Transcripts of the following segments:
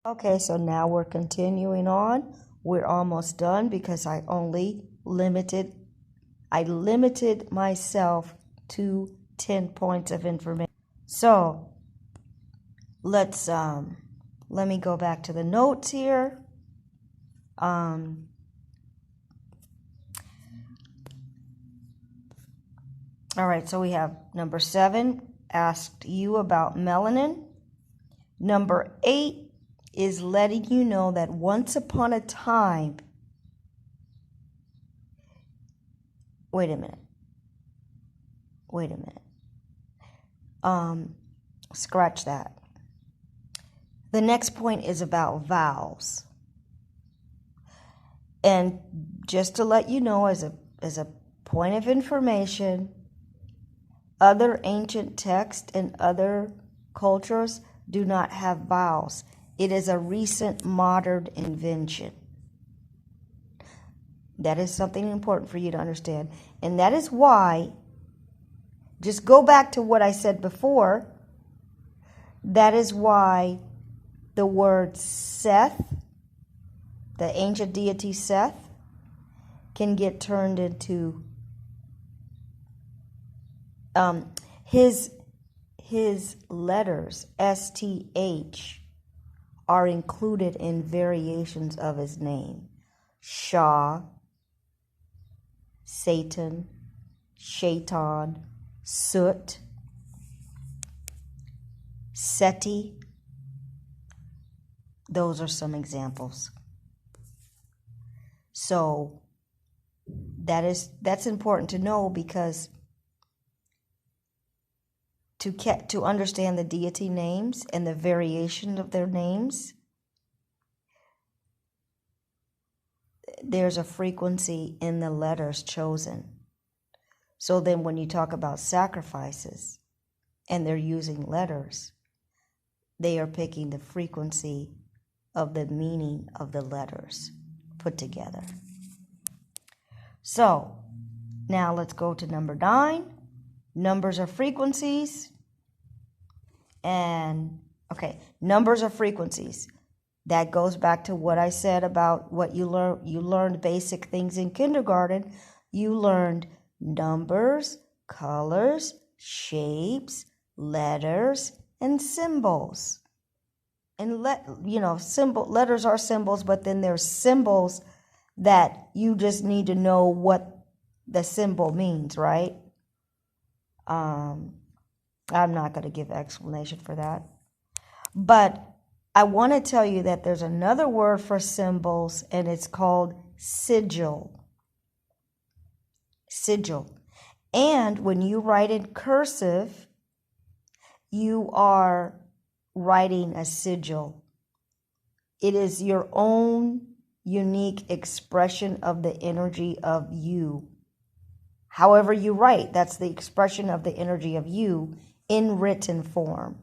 Okay, so now we're continuing on. We're almost done because I limited myself to 10 points of information. So let's let me go back to the notes here. All right, so we have number 7, asked you about melanin. Number 8 is letting you know that once upon a time, wait a minute. Scratch that. The next point is about vowels. And just to let you know, as a point of information, other ancient texts and other cultures do not have vowels. It is a recent modern invention. That is something important for you to understand. And that is why, just go back to what I said before, that is why the word Seth, the ancient deity Seth, can get turned into his letters, STH, are included in variations of his name. Shah, Satan, Shaitan, Soot, Seti. Those are some examples. So that's important to know, because to understand the deity names and the variation of their names, there's a frequency in the letters chosen. So then when you talk about sacrifices and they're using letters, they are picking the frequency of the meaning of the letters put together. So now let's go to number 9. Numbers are frequencies. And okay, numbers are frequencies. That goes back to what I said about what you learned. You learned basic things in kindergarten. You learned numbers, colors, shapes, letters, and symbols. And letters are symbols, but then there's symbols that you just need to know what the symbol means, right? I'm not going to give explanation for that. But I want to tell you that there's another word for symbols, and it's called sigil. Sigil. And when you write in cursive, you are writing a sigil. It is your own unique expression of the energy of you. However you write, that's the expression of the energy of you in written form.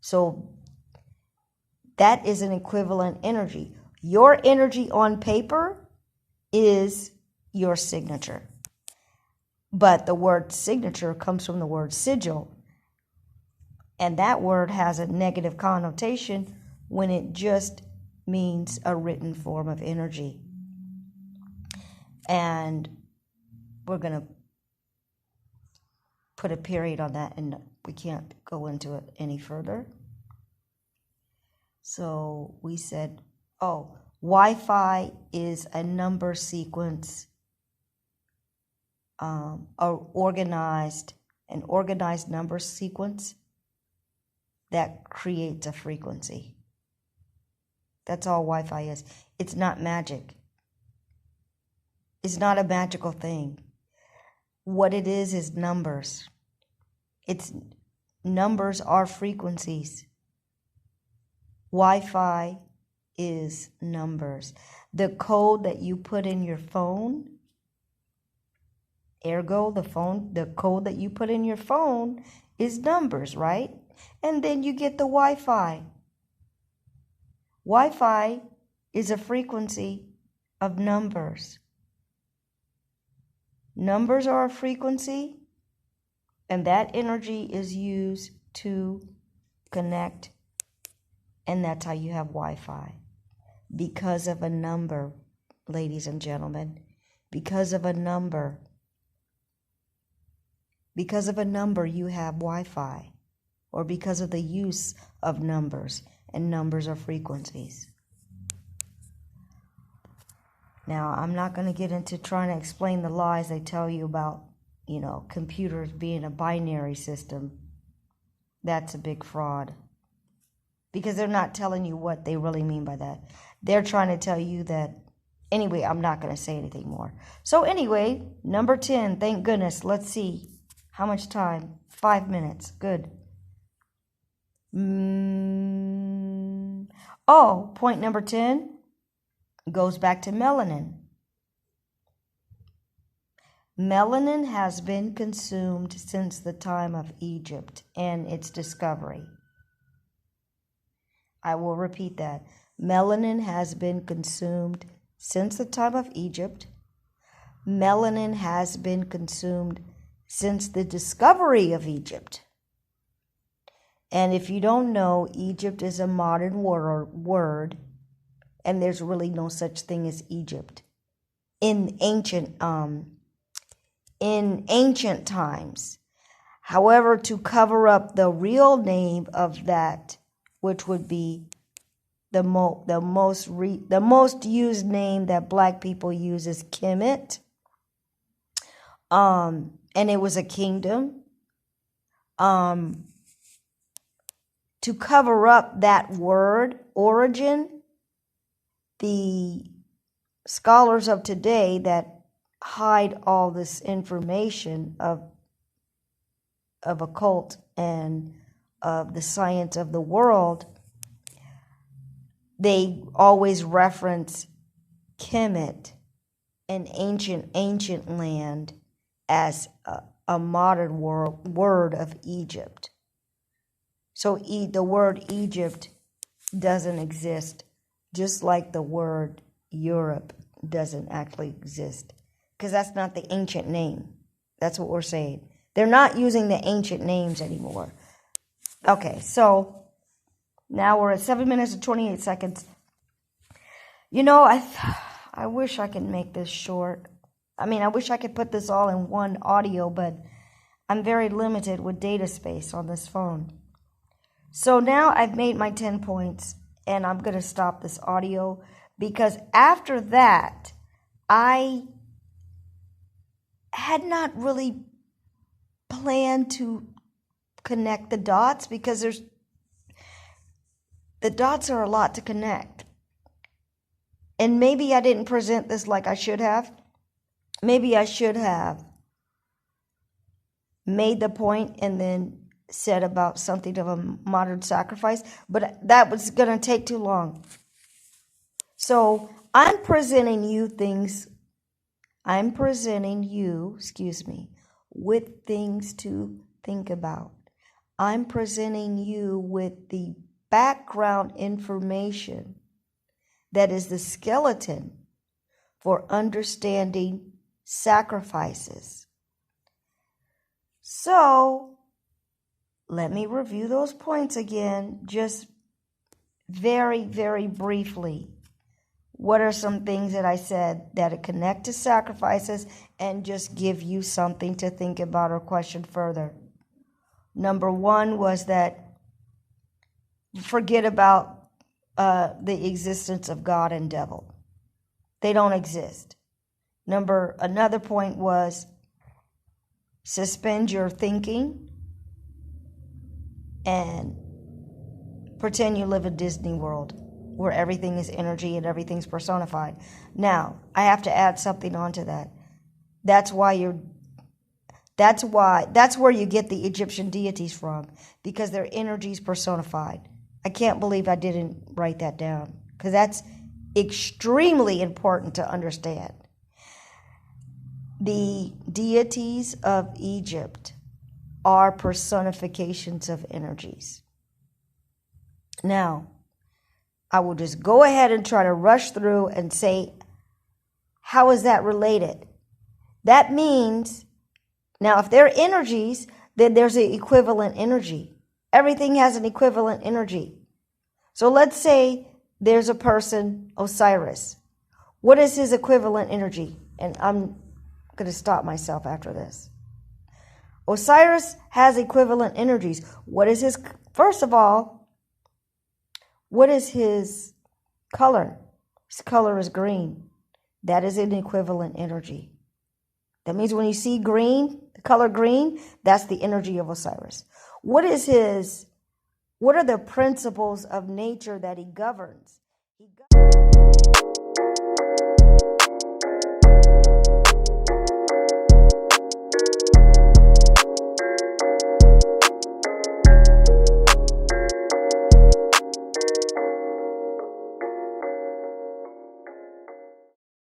So that is an equivalent energy. Your energy on paper is your signature. But the word signature comes from the word sigil. And that word has a negative connotation when it just means a written form of energy. And we're going to put a period on that, and we can't go into it any further. So we said, Wi-Fi is a number sequence, an organized number sequence that creates a frequency. That's all Wi-Fi is. It's not magic. It's not a magical thing. What it is numbers. Numbers are frequencies. Wi-Fi is numbers. The code that you put in your phone, ergo the code that you put in your phone is numbers, right? And then you get the Wi-Fi. Wi-Fi is a frequency of numbers. Numbers are a frequency, and that energy is used to connect And that's how you have Wi-Fi. Because of a number, ladies and gentlemen. Because of a number. Because of a number, you have Wi-Fi. Or because of the use of numbers. And numbers are frequencies. Now, I'm not going to get into trying to explain the lies they tell you about, computers being a binary system. That's a big fraud. Because they're not telling you what they really mean by that. They're trying to tell you that. Anyway, I'm not going to say anything more. So anyway, number 10, thank goodness. Let's see. How much time? 5 minutes. Good. Oh, point number 10 goes back to melanin. Melanin has been consumed since the time of Egypt and its discovery. I will repeat that. Melanin has been consumed since the time of Egypt. Melanin has been consumed since the discovery of Egypt. And if you don't know, Egypt is a modern word, and there's really no such thing as Egypt. In ancient times. However, to cover up the real name of that, which would be the most used name that black people use is Kemet. And it was a kingdom. To cover up that word origin, the scholars of today that hide all this information of occult and of the science of the world, they always reference Kemet, an ancient land, as a modern word of Egypt. So the word Egypt doesn't exist, just like the word Europe doesn't actually exist, because that's not the ancient name. That's what we're saying. They're not using the ancient names anymore. Okay, so now we're at 7 minutes and 28 seconds. I wish I could make this short. I wish I could put this all in one audio, but I'm very limited with data space on this phone. So now I've made my 10 points, and I'm going to stop this audio, because after that, I had not really planned to connect the dots, because the dots are a lot to connect. And maybe I didn't present this like I should have. Maybe I should have made the point and then said about something of a modern sacrifice, but that was going to take too long. So I'm presenting you with things to think about. I'm presenting you with the background information that is the skeleton for understanding sacrifices. So let me review those points again, just very, very briefly. What are some things that I said that connect to sacrifices and just give you something to think about or question further? Number 1 was that forget about the existence of God and devil. They don't exist. Another point was suspend your thinking and pretend you live in Disney World, where everything is energy and everything's personified. Now, I have to add something onto that. That's where you get the Egyptian deities from, because their energy is personified. I can't believe I didn't write that down, because that's extremely important to understand. The deities of Egypt are personifications of energies. Now, I will just go ahead and try to rush through and say, how is that related? That means, now if they're energies, then there's an equivalent energy. Everything has an equivalent energy. So let's say there's a person, Osiris. What is his equivalent energy? And I'm going to stop myself after this. Osiris has equivalent energies. What is his, first of all, what is his color? His color is green. That is an equivalent energy. That means when you see green, the color green, that's the energy of Osiris. What are the principles of nature that he governs?